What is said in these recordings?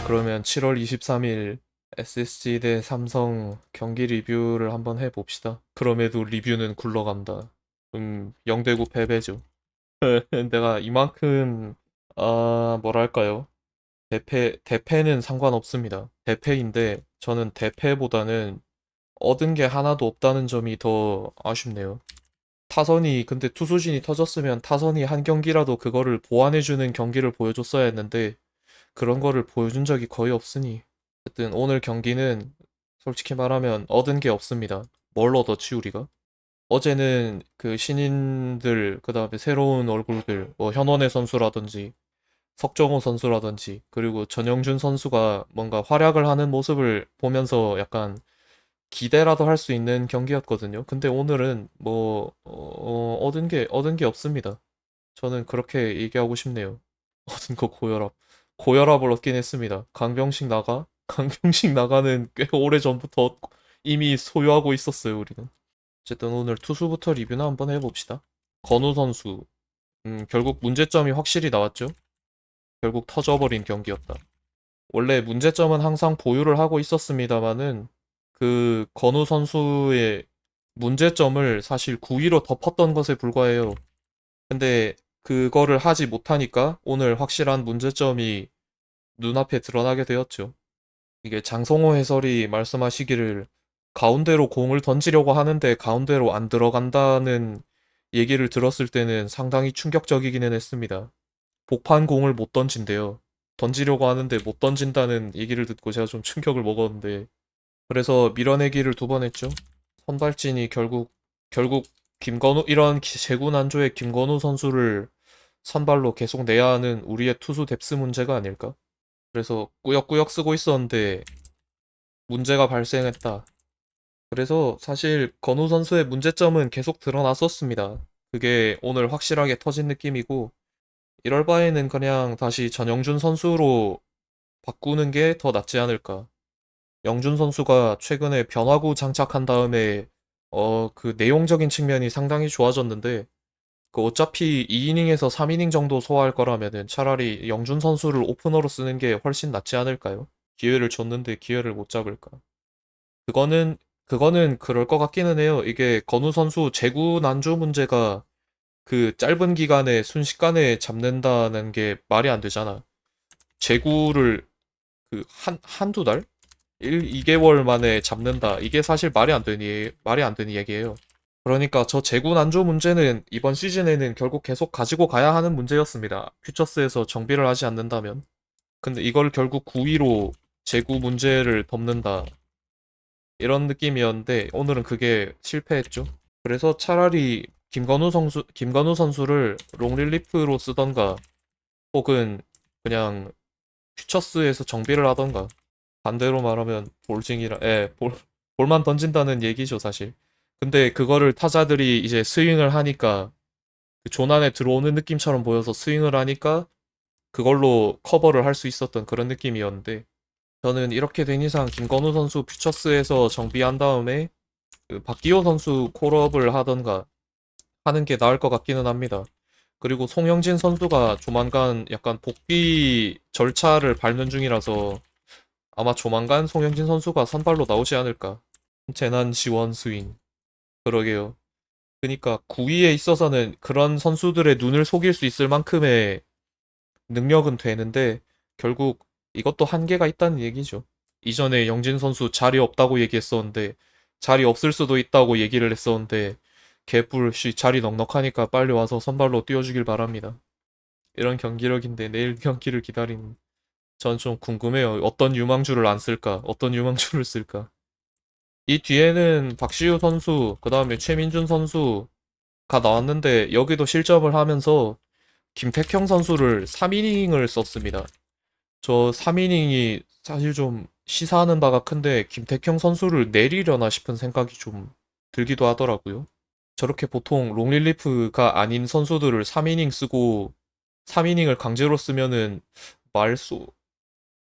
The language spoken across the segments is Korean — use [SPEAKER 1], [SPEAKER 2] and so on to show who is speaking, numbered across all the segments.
[SPEAKER 1] 그러면 7월 23일 SSG 대 삼성 경기 리뷰를 한번 해봅시다. 그럼에도 리뷰는 굴러간다. 0대9 패배죠. 내가 이만큼, 뭐랄까요. 대패는 상관없습니다. 대패인데, 저는 대패보다는 얻은 게 하나도 없다는 점이 더 아쉽네요. 근데 투수진이 터졌으면 타선이 한 경기라도 그거를 보완해주는 경기를 보여줬어야 했는데, 그런 거를 보여준 적이 거의 없으니. 어쨌든 오늘 경기는 솔직히 말하면 얻은 게 없습니다. 뭘 얻었지 우리가? 어제는 그 신인들, 그 다음에 새로운 얼굴들, 뭐 현원혜 선수라든지 석정호 선수라든지 그리고 전영준 선수가 뭔가 활약을 하는 모습을 보면서 약간 기대라도 할 수 있는 경기였거든요. 근데 오늘은 뭐 얻은 게 없습니다. 저는 그렇게 얘기하고 싶네요. 얻은 거 고혈압. 고혈압을 얻긴 했습니다. 강병식 나가? 강병식 나가는 꽤 오래 전부터 이미 소유하고 있었어요, 우리는. 어쨌든 오늘 투수부터 리뷰나 한번 해봅시다. 건우 선수. 결국 문제점이 확실히 나왔죠? 결국 터져버린 경기였다. 원래 문제점은 항상 보유를 하고 있었습니다만은 그 건우 선수의 문제점을 사실 9위로 덮었던 것에 불과해요. 근데 그거를 하지 못하니까 오늘 확실한 문제점이 눈앞에 드러나게 되었죠. 이게 장성호 해설이 말씀하시기를 가운데로 공을 던지려고 하는데 가운데로 안 들어간다는 얘기를 들었을 때는 상당히 충격적이기는 했습니다. 복판 공을 못 던진대요. 던지려고 하는데 못 던진다는 얘기를 듣고 제가 좀 충격을 먹었는데 그래서 밀어내기를 두 번 했죠. 선발진이 결국 김건우 이런 재구 난조의 김건우 선수를 선발로 계속 내야 하는 우리의 투수 뎁스 문제가 아닐까? 그래서 꾸역꾸역 쓰고 있었는데 문제가 발생했다. 그래서 사실 건우 선수의 문제점은 계속 드러났었습니다. 그게 오늘 확실하게 터진 느낌이고 이럴 바에는 그냥 다시 전영준 선수로 바꾸는 게 더 낫지 않을까. 영준 선수가 최근에 변화구 장착한 다음에 그 내용적인 측면이 상당히 좋아졌는데 그 어차피 2이닝에서 3이닝 정도 소화할 거라면은 차라리 영준 선수를 오프너로 쓰는 게 훨씬 낫지 않을까요? 기회를 줬는데 기회를 못 잡을까? 그거는 그럴 것 같기는 해요. 이게 건우 선수 재구 난조 문제가 그 짧은 기간에 순식간에 잡는다는 게 말이 안 되잖아. 재구를 그 한두 달? 2개월 만에 잡는다. 이게 사실 말이 안 되는 얘기예요. 그러니까 저 재구 난조 문제는 이번 시즌에는 결국 계속 가지고 가야 하는 문제였습니다. 퓨처스에서 정비를 하지 않는다면. 근데 이걸 결국 9위로 재구 문제를 덮는다. 이런 느낌이었는데 오늘은 그게 실패했죠. 그래서 차라리 김건우 선수를 롱릴리프로 쓰던가 혹은 그냥 퓨처스에서 정비를 하던가 반대로 말하면 볼만 던진다는 얘기죠, 사실. 근데 그거를 타자들이 이제 스윙을 하니까 그 존안에 들어오는 느낌처럼 보여서 스윙을 하니까 그걸로 커버를 할 수 있었던 그런 느낌이었는데 저는 이렇게 된 이상 김건우 선수 퓨처스에서 정비한 다음에 그 박기호 선수 콜업을 하던가 하는 게 나을 것 같기는 합니다. 그리고 송영진 선수가 조만간 약간 복귀 절차를 밟는 중이라서 아마 조만간 송영진 선수가 선발로 나오지 않을까. 재난 지원 스윙. 그러게요. 그러니까 9위에 있어서는 그런 선수들의 눈을 속일 수 있을 만큼의 능력은 되는데 결국 이것도 한계가 있다는 얘기죠. 이전에 영진 선수 자리 없다고 얘기했었는데 자리 없을 수도 있다고 얘기를 했었는데 개뿔 씨 자리 넉넉하니까 빨리 와서 선발로 뛰어주길 바랍니다. 이런 경기력인데 내일 경기를 기다리는 전 좀 궁금해요. 어떤 유망주를 안 쓸까? 어떤 유망주를 쓸까? 이 뒤에는 박시우 선수, 그 다음에 최민준 선수가 나왔는데 여기도 실점을 하면서 김택형 선수를 3이닝을 썼습니다. 저 3이닝이 사실 좀 시사하는 바가 큰데 김택형 선수를 내리려나 싶은 생각이 좀 들기도 하더라고요. 저렇게 보통 롱릴리프가 아닌 선수들을 3이닝 쓰고 3이닝을 강제로 쓰면은 말소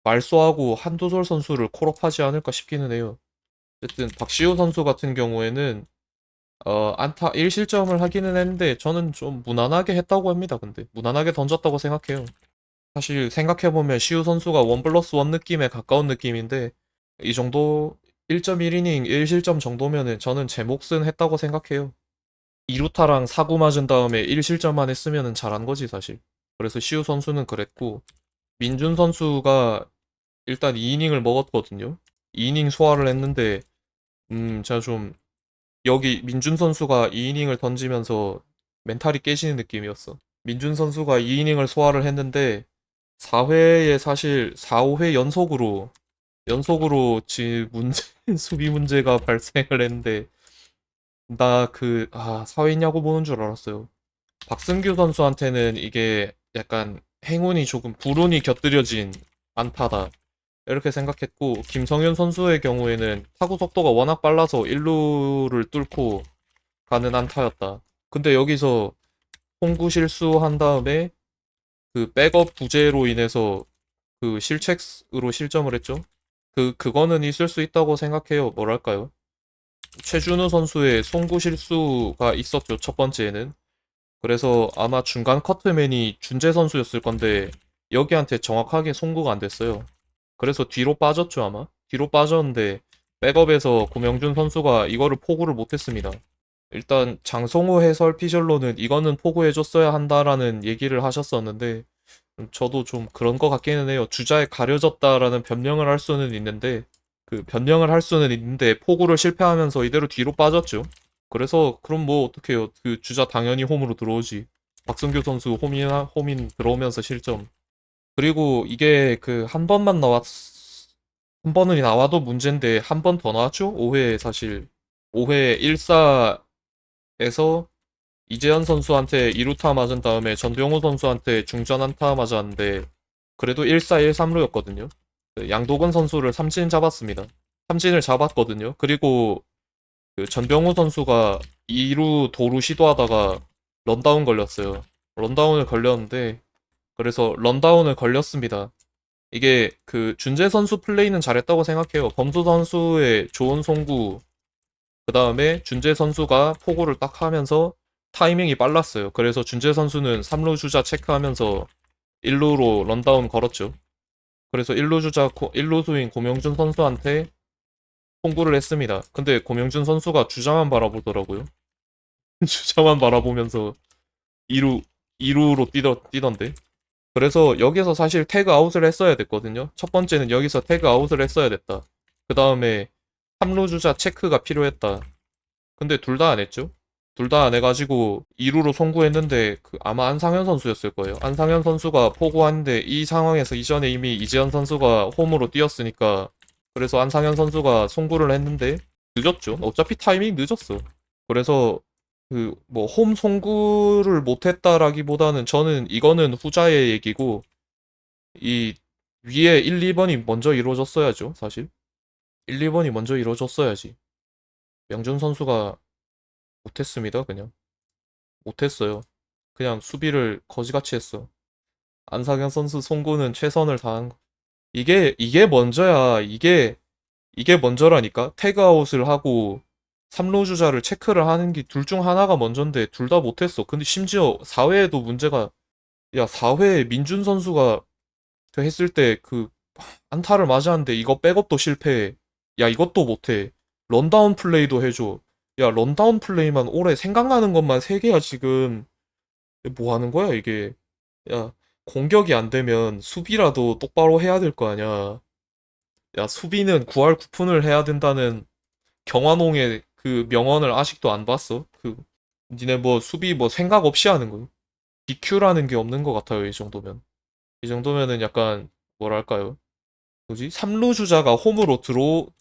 [SPEAKER 1] 말소하고 한두솔 선수를 콜업하지 않을까 싶기는 해요. 어쨌든 박시우 선수 같은 경우에는 안타 1실점을 하기는 했는데 저는 좀 무난하게 했다고 합니다. 근데 무난하게 던졌다고 생각해요. 사실 생각해보면 시우 선수가 1+1 느낌에 가까운 느낌인데 이 정도 1.1이닝 1실점 정도면은 저는 제 몫은 했다고 생각해요. 2루타랑 사구 맞은 다음에 1실점만 했으면은 잘한 거지 사실. 그래서 시우 선수는 그랬고 민준 선수가 일단 2이닝을 먹었거든요. 2이닝 소화를 했는데 제가 좀 여기 민준 선수가 2이닝을 던지면서 멘탈이 깨지는 느낌이었어. 민준 선수가 2이닝을 소화를 했는데 4회에 사실 4, 5회 연속으로 수비 문제가 발생을 했는데 사회냐고 보는 줄 알았어요. 박승규 선수한테는 이게 약간 행운이 조금 불운이 곁들여진 안타다. 이렇게 생각했고 김성현 선수의 경우에는 타구 속도가 워낙 빨라서 1루를 뚫고 가는 안타였다. 근데 여기서 홍구 실수한 다음에 그 백업 부재로 인해서 그 실책으로 실점을 했죠. 그거는 있을 수 있다고 생각해요. 뭐랄까요? 최준우 선수의 송구 실수가 있었죠. 첫 번째에는. 그래서 아마 중간 커트맨이 준재 선수였을 건데 여기한테 정확하게 송구가 안 됐어요. 그래서 뒤로 빠졌죠, 아마. 뒤로 빠졌는데 백업에서 고명준 선수가 이거를 포구를 못했습니다. 일단 장성호 해설 피셜로는 이거는 포구해줬어야 한다라는 얘기를 하셨었는데 저도 좀 그런 것 같기는 해요. 주자에 가려졌다라는 변명을 할 수는 있는데 그 변명을 할 수는 있는데 포구를 실패하면서 이대로 뒤로 빠졌죠. 그래서 그럼 뭐 어떡해요. 그 주자 당연히 홈으로 들어오지. 박승규 선수 홈인 들어오면서 실점. 그리고 이게 그 한 번은 나와도 문제인데 한 번 더 나왔죠? 5회 사실 5회 1사에서 이재현 선수한테 2루타 맞은 다음에 전병호 선수한테 중전 안타 맞았는데 그래도 1사 1삼루였거든요. 양도근 선수를 삼진 잡았습니다. 삼진을 잡았거든요. 그리고 그 전병호 선수가 2루 도루 시도하다가 런다운 걸렸어요. 런다운을 걸렸는데 그래서 런다운을 걸렸습니다. 이게 그 준재 선수 플레이는 잘했다고 생각해요. 범수 선수의 좋은 송구, 그 다음에 준재 선수가 포구를 딱 하면서 타이밍이 빨랐어요. 그래서 준재 선수는 3루 주자 체크하면서 1루로 런다운 걸었죠. 그래서 1루 수인 고명준 선수한테 송구를 했습니다. 근데 고명준 선수가 주자만 바라보더라고요. 주자만 바라보면서 2루, 2루로 뛰던데. 그래서 여기서 사실 태그 아웃을 했어야 됐거든요. 첫 번째는 여기서 태그 아웃을 했어야 됐다. 그 다음에 3루 주자 체크가 필요했다. 근데 둘 다 안 했죠. 둘 다 안 해가지고 2루로 송구했는데 아마 안상현 선수였을 거예요. 안상현 선수가 포구하는데 이 상황에서 이전에 이미 이재현 선수가 홈으로 뛰었으니까 그래서 안상현 선수가 송구를 했는데 늦었죠. 어차피 타이밍 늦었어. 그래서 그 뭐 홈 송구를 못했다라기보다는 저는 이거는 후자의 얘기고 이 위에 1, 2번이 먼저 이루어졌어야죠. 사실 1, 2번이 먼저 이루어졌어야지. 명준 선수가 못했습니다. 그냥 못했어요. 그냥 수비를 거지같이 했어. 안상현 선수 송구는 최선을 다한 거. 이게 먼저야. 이게 먼저라니까. 태그아웃을 하고 3루 주자를 체크를 하는 게 둘 중 하나가 먼저인데 둘 다 못했어. 근데 심지어 4회에도 문제가 4회에 민준 선수가 그 했을 때 그 안타를 맞았는데 이거 백업도 실패해. 야, 이것도 못해. 런다운 플레이도 해줘. 야, 런다운 플레이만 올해 생각나는 것만 3개야, 지금. 뭐 하는 거야, 이게. 야, 공격이 안 되면 수비라도 똑바로 해야 될 거 아니야. 야, 수비는 9할 9푼을 해야 된다는 경환홍의 그 명언을 아직도 안 봤어? 니네 뭐 수비 뭐 생각 없이 하는 거야. DQ라는 게 없는 것 같아요, 이 정도면. 이 정도면은 약간, 뭐랄까요? 뭐지? 3루 주자가 홈으로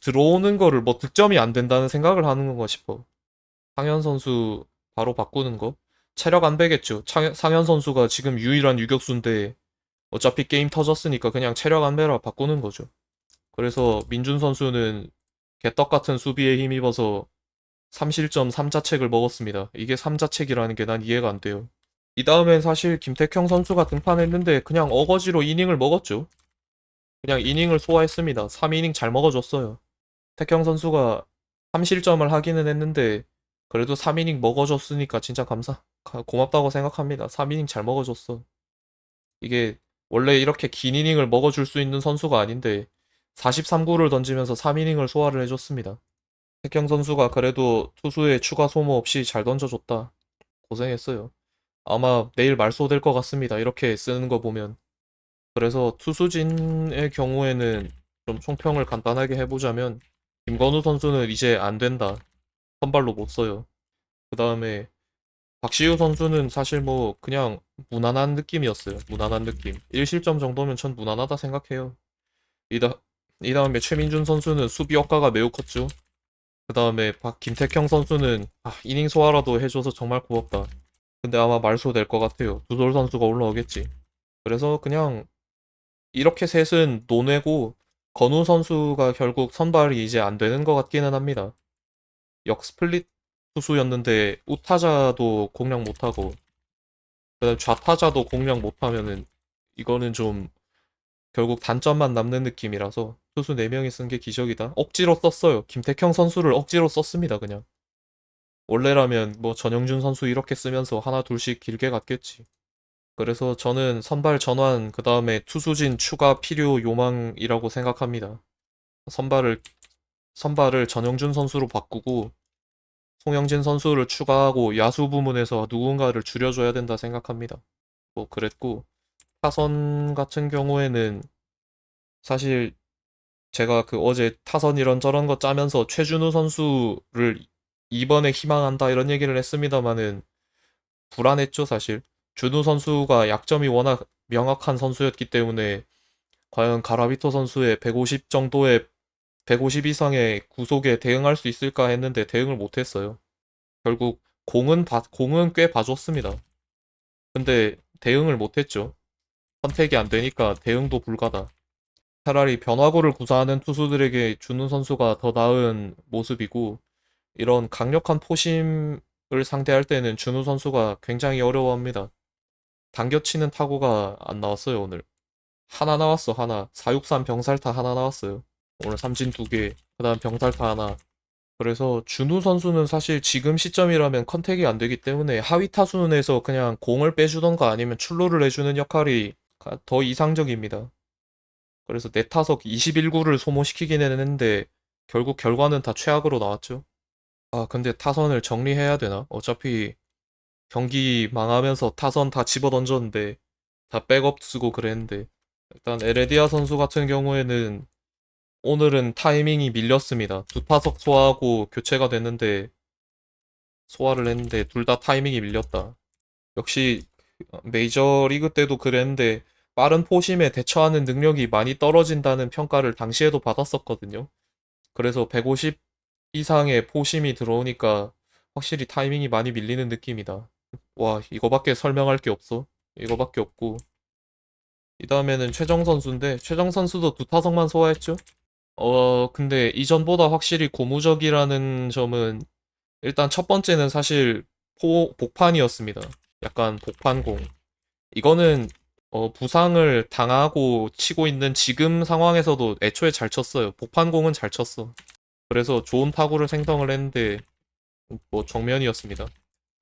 [SPEAKER 1] 들어오는 거를 뭐 득점이 안 된다는 생각을 하는 건가 싶어. 상현 선수 바로 바꾸는 거? 체력 안 되겠죠. 상현 선수가 지금 유일한 유격수인데 어차피 게임 터졌으니까 그냥 체력 안 배라 바꾸는 거죠. 그래서 민준 선수는 개떡 같은 수비에 힘입어서 3실점 3자책을 먹었습니다. 이게 3자책이라는 게 난 이해가 안 돼요. 이 다음엔 사실 김택형 선수가 등판했는데 그냥 어거지로 이닝을 먹었죠. 그냥 이닝을 소화했습니다. 3이닝 잘 먹어줬어요. 택형 선수가 3실점을 하기는 했는데 그래도 3이닝 먹어줬으니까 진짜 고맙다고 생각합니다. 3이닝 잘 먹어줬어. 이게 원래 이렇게 긴 이닝을 먹어줄 수 있는 선수가 아닌데 43구를 던지면서 3이닝을 소화를 해줬습니다. 태경 선수가 그래도 투수의 추가 소모 없이 잘 던져줬다. 고생했어요. 아마 내일 말소될 것 같습니다. 이렇게 쓰는 거 보면. 그래서 투수진의 경우에는 좀 총평을 간단하게 해보자면 김건우 선수는 이제 안 된다. 선발로 못 써요. 그 다음에 박시우 선수는 사실 뭐 그냥 무난한 느낌이었어요. 무난한 느낌. 1실점 정도면 전 무난하다 생각해요. 이다, 이 다음에 최민준 선수는 수비 효과가 매우 컸죠. 그 다음에 김택형 선수는 이닝 소화라도 해줘서 정말 고맙다. 근데 아마 말소 될 것 같아요. 두돌 선수가 올라오겠지. 그래서 그냥 이렇게 셋은 노내고 건우 선수가 결국 선발이 이제 안 되는 것 같기는 합니다. 역스플릿 투수였는데 우타자도 공략 못하고 그다음 좌타자도 공략 못하면은 이거는 좀 결국 단점만 남는 느낌이라서 투수 4명이 쓴 게 기적이다. 억지로 썼어요. 김태형 선수를 억지로 썼습니다, 그냥. 원래라면 뭐 전영준 선수 이렇게 쓰면서 하나 둘씩 길게 갔겠지. 그래서 저는 선발 전환 그다음에 투수진 추가 필요 요망이라고 생각합니다. 선발을 선발을 전영준 선수로 바꾸고 송영진 선수를 추가하고 야수 부문에서 누군가를 줄여줘야 된다 생각합니다. 뭐 그랬고 타선 같은 경우에는 사실 제가 그 어제 타선 이런저런 거 짜면서 최준우 선수를 이번에 희망한다 이런 얘기를 했습니다마는 불안했죠 사실. 준우 선수가 약점이 워낙 명확한 선수였기 때문에 과연 가라비토 선수의 150 정도의 150 이상의 구속에 대응할 수 있을까 했는데 대응을 못했어요. 결국 공은 꽤 봐줬습니다. 근데 대응을 못했죠. 선택이 안 되니까 대응도 불가다. 차라리 변화구를 구사하는 투수들에게 주는 선수가 더 나은 모습이고 이런 강력한 포심을 상대할 때는 준우 선수가 굉장히 어려워합니다. 당겨치는 타구가 안 나왔어요 오늘. 하나 나왔어 하나. 463 병살타 하나 나왔어요. 오늘 삼진 2개. 그 다음 병살타 하나. 그래서 준우 선수는 사실 지금 시점이라면 컨택이 안 되기 때문에 하위 타순에서 그냥 공을 빼주던가 아니면 출루를 해주는 역할이 더 이상적입니다. 그래서 내 타석 21구를 소모시키긴 했는데 결국 결과는 다 최악으로 나왔죠. 근데 타선을 정리해야 되나? 어차피 경기 망하면서 타선 다 집어 던졌는데 다 백업 쓰고 그랬는데 일단 에레디아 선수 같은 경우에는 오늘은 타이밍이 밀렸습니다. 두 타석 소화하고 교체가 됐는데 소화를 했는데 둘 다 타이밍이 밀렸다. 역시 메이저리그 때도 그랬는데 빠른 포심에 대처하는 능력이 많이 떨어진다는 평가를 당시에도 받았었거든요. 그래서 150 이상의 포심이 들어오니까 확실히 타이밍이 많이 밀리는 느낌이다. 와, 이거밖에 설명할 게 없어. 이거밖에 없고. 이 다음에는 최정 선수인데, 최정 선수도 두 타석만 소화했죠? 근데 이전보다 확실히 고무적이라는 점은 일단 첫 번째는 사실 복판이었습니다. 약간 복판공. 이거는 부상을 당하고 치고 있는 지금 상황에서도 애초에 잘 쳤어요. 복판공은 잘 쳤어. 그래서 좋은 타구를 생성을 했는데 뭐 정면이었습니다.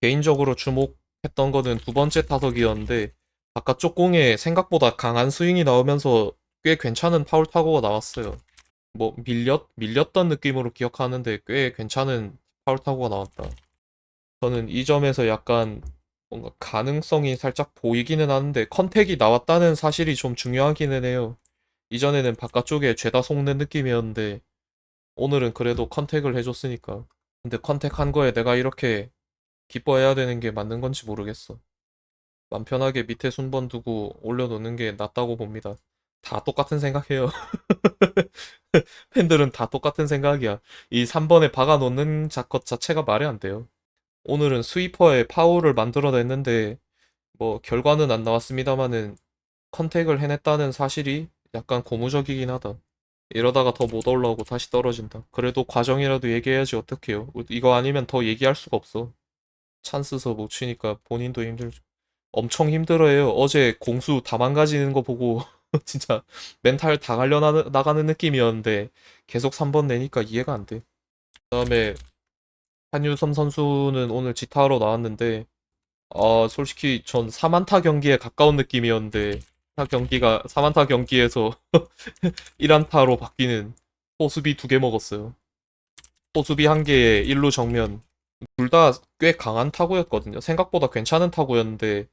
[SPEAKER 1] 개인적으로 주목했던 거는 두 번째 타석이었는데 바깥쪽 공에 생각보다 강한 스윙이 나오면서 꽤 괜찮은 파울 타구가 나왔어요. 뭐 밀렸던 느낌으로 기억하는데 꽤 괜찮은 파울 타구가 나왔다. 저는 이 점에서 약간 뭔가 가능성이 살짝 보이기는 하는데 컨택이 나왔다는 사실이 좀 중요하기는 해요. 이전에는 바깥쪽에 죄다 속는 느낌이었는데 오늘은 그래도 컨택을 해줬으니까. 근데 컨택한 거에 내가 이렇게 기뻐해야 되는 게 맞는 건지 모르겠어. 맘 편하게 밑에 순번 두고 올려놓는 게 낫다고 봅니다. 다 똑같은 생각해요. 팬들은 다 똑같은 생각이야. 이 3번에 박아 놓는 것 자체가 말이 안 돼요. 오늘은 스위퍼에 파울을 만들어냈는데 뭐 결과는 안 나왔습니다만은 컨택을 해냈다는 사실이 약간 고무적이긴 하다. 이러다가 더 못 올라오고 다시 떨어진다. 그래도 과정이라도 얘기해야지 어떡해요. 이거 아니면 더 얘기할 수가 없어. 찬스서 못 치니까 본인도 힘들죠. 엄청 힘들어해요. 어제 공수 다 망가지는 거 보고 진짜 멘탈 다 갈려 나가는 느낌이었는데 계속 3번 내니까 이해가 안 돼. 그다음에 한유섬 선수는 오늘 지타하러 나왔는데 솔직히 전 4만타 경기에 가까운 느낌이었는데 3안타 경기에서 1안타로 바뀌는 호수비 2개 먹었어요. 호수비 1개에 1루 정면. 둘 다 꽤 강한 타구였거든요. 생각보다 괜찮은 타구였는데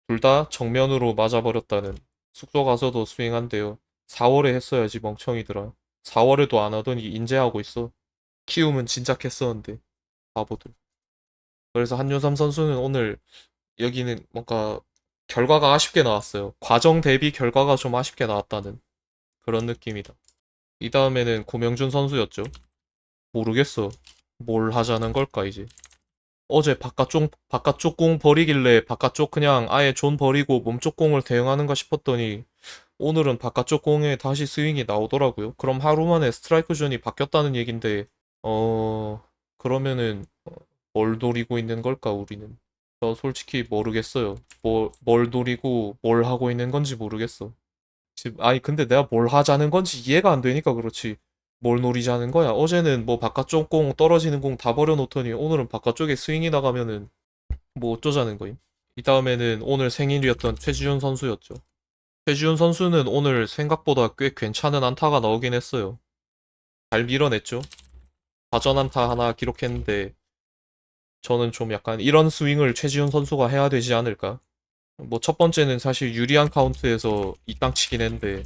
[SPEAKER 1] 둘 다 정면으로 맞아버렸다는. 숙소 가서도 스윙한대요. 4월에 했어야지 멍청이들아. 4월에도 안 하더니 인제하고 있어. 키움은 진작 했었는데 바보들. 그래서 한유섬 선수는 오늘 여기는 뭔가 결과가 아쉽게 나왔어요. 과정 대비 결과가 좀 아쉽게 나왔다는 그런 느낌이다. 이 다음에는 고명준 선수였죠. 모르겠어. 뭘 하자는 걸까 이제. 어제 바깥쪽 공 버리길래 바깥쪽 그냥 아예 존 버리고 몸쪽 공을 대응하는가 싶었더니 오늘은 바깥쪽 공에 다시 스윙이 나오더라고요. 그럼 하루 만에 스트라이크 존이 바뀌었다는 얘긴데, 어, 그러면은 뭘 노리고 있는 걸까, 우리는? 저 솔직히 모르겠어요. 뭘 노리고 뭘 하고 있는 건지 모르겠어. 지금, 아니, 근데 내가 뭘 하자는 건지 이해가 안 되니까 그렇지. 뭘 노리자는 거야? 어제는 뭐 바깥쪽 공, 떨어지는 공 다 버려놓더니 오늘은 바깥쪽에 스윙이 나가면은 뭐 어쩌자는 거임? 이 다음에는 오늘 생일이었던 최지훈 선수였죠. 최지훈 선수는 오늘 생각보다 꽤 괜찮은 안타가 나오긴 했어요. 잘 밀어냈죠. 좌전 안타 하나 기록했는데 저는 좀 약간 이런 스윙을 최지훈 선수가 해야 되지 않을까? 뭐 첫 번째는 사실 유리한 카운트에서 이땅치긴 했는데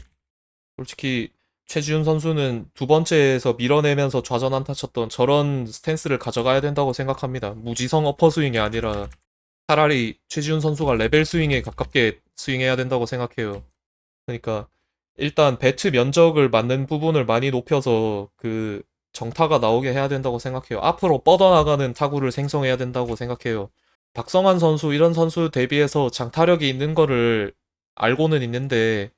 [SPEAKER 1] 솔직히 최지훈 선수는 두 번째에서 밀어내면서 좌전 안타 쳤던 저런 스탠스를 가져가야 된다고 생각합니다. 무지성 어퍼스윙이 아니라 차라리 최지훈 선수가 레벨 스윙에 가깝게 스윙해야 된다고 생각해요. 그러니까 일단 배트 면적을 맞는 부분을 많이 높여서 그 정타가 나오게 해야 된다고 생각해요. 앞으로 뻗어나가는 타구를 생성해야 된다고 생각해요. 박성환 선수 이런 선수 대비해서 장타력이 있는 거를 알고는 있는데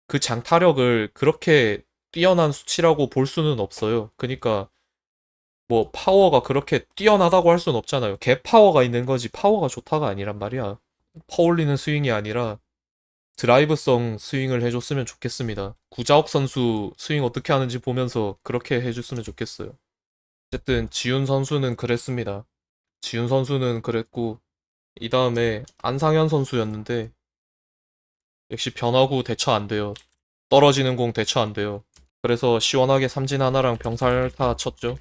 [SPEAKER 1] 그 장타력을 그렇게 뛰어난 수치라고 볼 수는 없어요. 그러니까 뭐 파워가 그렇게 뛰어나다고 할 수는 없잖아요. 개 파워가 있는 거지 파워가 좋다가 아니란 말이야. 퍼올리는 스윙이 아니라 드라이브성 스윙을 해줬으면 좋겠습니다. 구자욱 선수 스윙 어떻게 하는지 보면서 그렇게 해줬으면 좋겠어요. 어쨌든 지훈 선수는 그랬습니다. 지훈 선수는 그랬고 이 다음에 안상현 선수였는데 역시 변화구 대처 안 돼요. 떨어지는 공 대처 안 돼요. 그래서 시원하게 삼진 하나랑 병살타 쳤죠.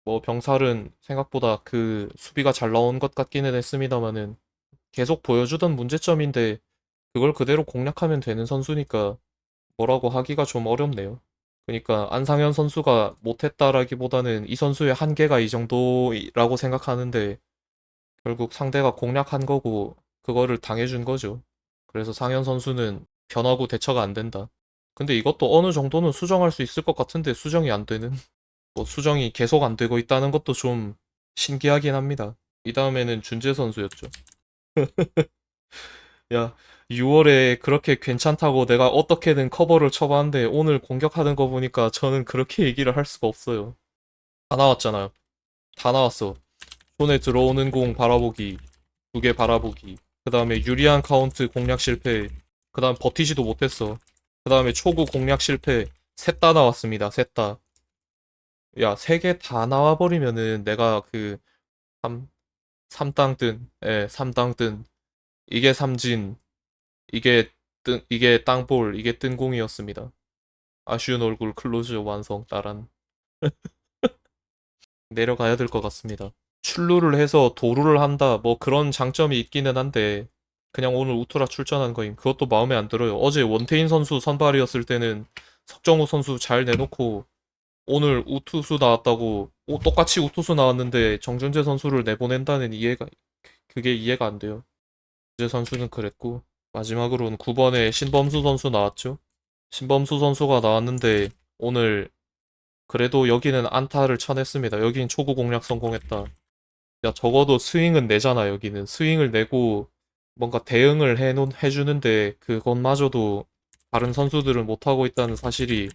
[SPEAKER 1] 뭐 병살은 생각보다 그 수비가 잘 나온 것 같기는 했습니다만은 계속 보여주던 문제점인데 그걸 그대로 공략하면 되는 선수니까 뭐라고 하기가 좀 어렵네요. 그러니까 안상현 선수가 못했다라기보다는 이 선수의 한계가 이 정도라고 생각하는데 결국 상대가 공략한 거고 그거를 당해준 거죠. 그래서 상현 선수는 변화구 대처가 안 된다. 근데 이것도 어느 정도는 수정할 수 있을 것 같은데 수정이 안 되는 뭐 수정이 계속 안 되고 있다는 것도 좀 신기하긴 합니다. 이 다음에는 준재 선수였죠. 야, 6월에 그렇게 괜찮다고 내가 어떻게든 커버를 쳐봤는데 오늘 공격하는 거 보니까 저는 그렇게 얘기를 할 수가 없어요. 다 나왔잖아요. 다 나왔어. 손에 들어오는 공 바라보기, 2개 바라보기. 그 다음에 유리한 카운트 공략 실패. 그 다음 버티지도 못했어. 그 다음에 초구 공략 실패. 셋 다 나왔습니다. 셋 다. 야, 3개 다 나와버리면은 내가 그 3, 삼땅뜬 예, 3땅 뜬. 이게 삼진, 이게 땅볼, 이게 뜬공이었습니다. 아쉬운 얼굴 클로즈 완성 따란. 내려가야 될 것 같습니다. 출루를 해서 도루를 한다, 뭐 그런 장점이 있기는 한데, 그냥 오늘 우투라 출전한 거임. 그것도 마음에 안 들어요. 어제 원태인 선수 선발이었을 때는 석정우 선수 잘 내놓고, 오늘 우투수 나왔다고, 똑같이 우투수 나왔는데 정준재 선수를 내보낸다는 그게 이해가 안 돼요. 정준재 선수는 그랬고, 마지막으로는 9번에 신범수 선수 나왔죠. 신범수 선수가 나왔는데, 오늘 그래도 여기는 안타를 쳐냈습니다. 여긴 초구 공략 성공했다. 야, 적어도 스윙은 내잖아, 여기는. 스윙을 내고 뭔가 대응을 해주는데 그것마저도 다른 선수들은 못하고 있다는 사실이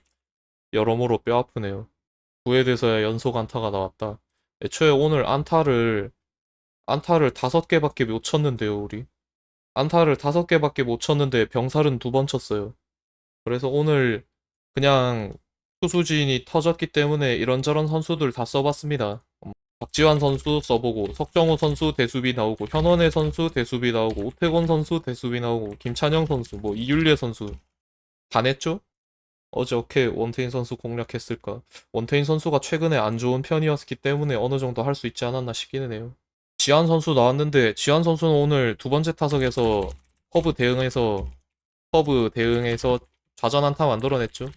[SPEAKER 1] 여러모로 뼈아프네요. 9회 돼서야 연속 안타가 나왔다. 애초에 오늘 안타를 5개밖에 못 쳤는데요, 우리. 안타를 5개밖에 못 쳤는데 병살은 2번 쳤어요. 그래서 오늘 그냥 투수진이 터졌기 때문에 이런저런 선수들 다 써봤습니다. 박지환 선수 써보고 석정호 선수 대수비 나오고 현원혜 선수 대수비 나오고 오태곤 선수 대수비 나오고 김찬영 선수 뭐 이윤례 선수 다 냈죠? 어저께 원태인 선수 공략했을까? 원태인 선수가 최근에 안 좋은 편이었기 때문에 어느 정도 할 수 있지 않았나 싶기는 해요. 지한 선수 나왔는데 지한 선수는 오늘 두 번째 타석에서 커브 대응해서 좌전 안타 만들어냈죠.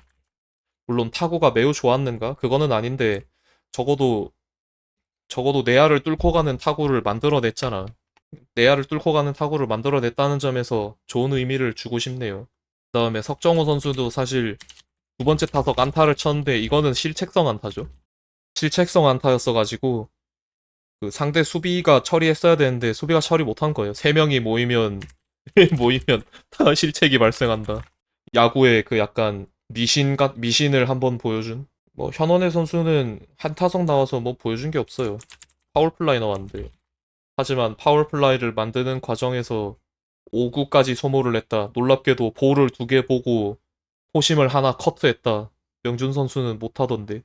[SPEAKER 1] 물론 타구가 매우 좋았는가? 그거는 아닌데 적어도 내야를 뚫고 가는 타구를 만들어냈잖아. 내야를 뚫고 가는 타구를 만들어냈다는 점에서 좋은 의미를 주고 싶네요. 그다음에 석정호 선수도 사실 두 번째 타석 안타를 쳤는데 이거는 실책성 안타죠. 실책성 안타였어가지고 그 상대 수비가 처리했어야 되는데 수비가 처리 못한 거예요. 세 명이 모이면 모이면 다 실책이 발생한다. 야구의 그 약간 미신을 한번 보여준. 뭐 현원혜 선수는 한 타석 나와서 뭐 보여준 게 없어요. 파울플라이 나왔는데. 하지만 파울플라이를 만드는 과정에서 5구까지 소모를 했다. 놀랍게도 볼을 두 개 보고 포심을 하나 커트했다. 명준 선수는 못하던데.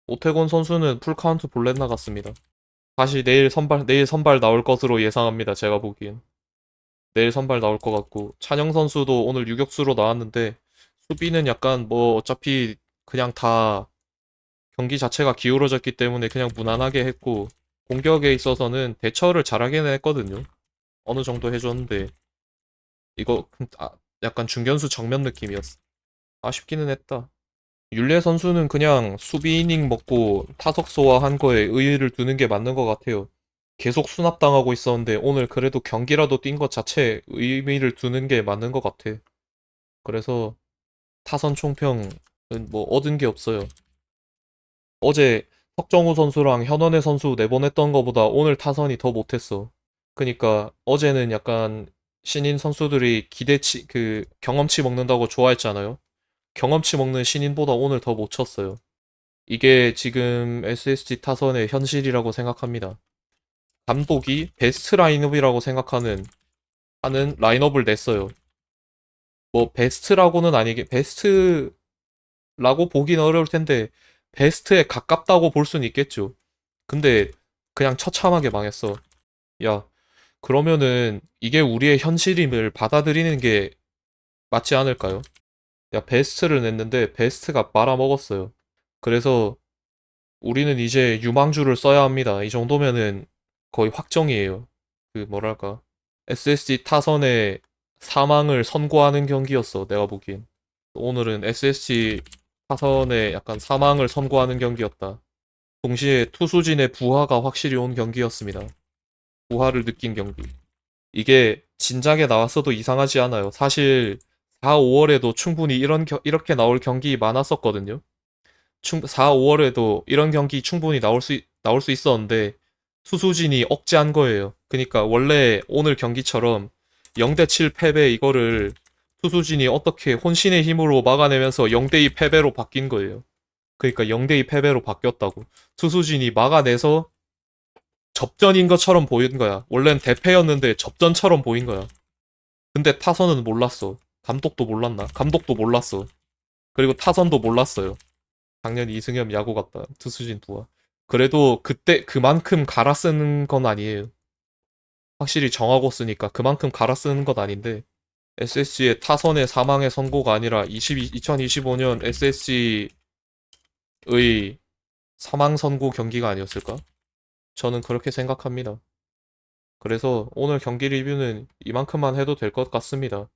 [SPEAKER 1] 오태곤 선수는 풀카운트 볼넷 나갔습니다. 다시 내일 선발 나올 것으로 예상합니다. 제가 보기엔. 내일 선발 나올 것 같고. 찬영 선수도 오늘 유격수로 나왔는데, 수비는 약간 뭐 어차피 그냥 다 경기 자체가 기울어졌기 때문에 그냥 무난하게 했고, 공격에 있어서는 대처를 잘하기는 했거든요. 어느 정도 해줬는데, 이거 약간 중견수 정면 느낌이었어. 아쉽기는 했다. 율례 선수는 그냥 수비 이닝 먹고 타석 소화한 거에 의의를 두는 게 맞는 것 같아요. 계속 수납당하고 있었는데 오늘 그래도 경기라도 뛴 것 자체에 의미를 두는 게 맞는 것 같아. 그래서 타선 총평은 뭐 얻은 게 없어요. 어제 석정우 선수랑 현원혜 선수 내보냈던 것보다 오늘 타선이 더 못했어. 그니까 어제는 약간 신인 선수들이 경험치 먹는다고 좋아했잖아요. 경험치 먹는 신인보다 오늘 더 못 쳤어요. 이게 지금 SSG 타선의 현실이라고 생각합니다. 감독이 베스트 라인업이라고 하는 라인업을 냈어요. 뭐 베스트라고는 아니게 베스트라고 보긴 어려울 텐데 베스트에 가깝다고 볼 수는 있겠죠. 근데 그냥 처참하게 망했어. 야, 그러면은 이게 우리의 현실임을 받아들이는 게 맞지 않을까요? 야, 베스트를 냈는데 베스트가 말아먹었어요. 그래서 우리는 이제 유망주를 써야 합니다. 이 정도면은 거의 확정이에요. 그 뭐랄까 SSG 타선의 사망을 선고하는 경기였어. 내가 보기엔. 오늘은 SSG 타선의 약간 사망을 선고하는 경기였다. 동시에 투수진의 부하가 확실히 온 경기였습니다. 부하를 느낀 경기. 이게 진작에 나왔어도 이상하지 않아요. 사실 4, 5월에도 충분히 이렇게 나올 경기 많았었거든요. 4, 5월에도 이런 경기 충분히 나올 수 있었는데 투수진이 억제한 거예요. 그러니까 원래 오늘 경기처럼 0대7 패배 이거를 투수진이 어떻게 혼신의 힘으로 막아내면서 0대2 패배로 바뀐 거예요. 그러니까 0대2 패배로 바뀌었다고. 투수진이 막아내서 접전인 것처럼 보인 거야. 원래는 대패였는데 접전처럼 보인 거야. 근데 타선은 몰랐어. 감독도 몰랐나? 감독도 몰랐어. 그리고 타선도 몰랐어요. 작년 이승엽 야구 같다. 투수진 부하. 그래도 그때 그만큼 갈아 쓰는 건 아니에요. 확실히 정하고 쓰니까 그만큼 갈아 쓰는 건 아닌데 SSG의 타선의 사망의 선고가 아니라 2025년 SSG의 사망 선고 경기가 아니었을까? 저는 그렇게 생각합니다. 그래서 오늘 경기 리뷰는 이만큼만 해도 될 것 같습니다.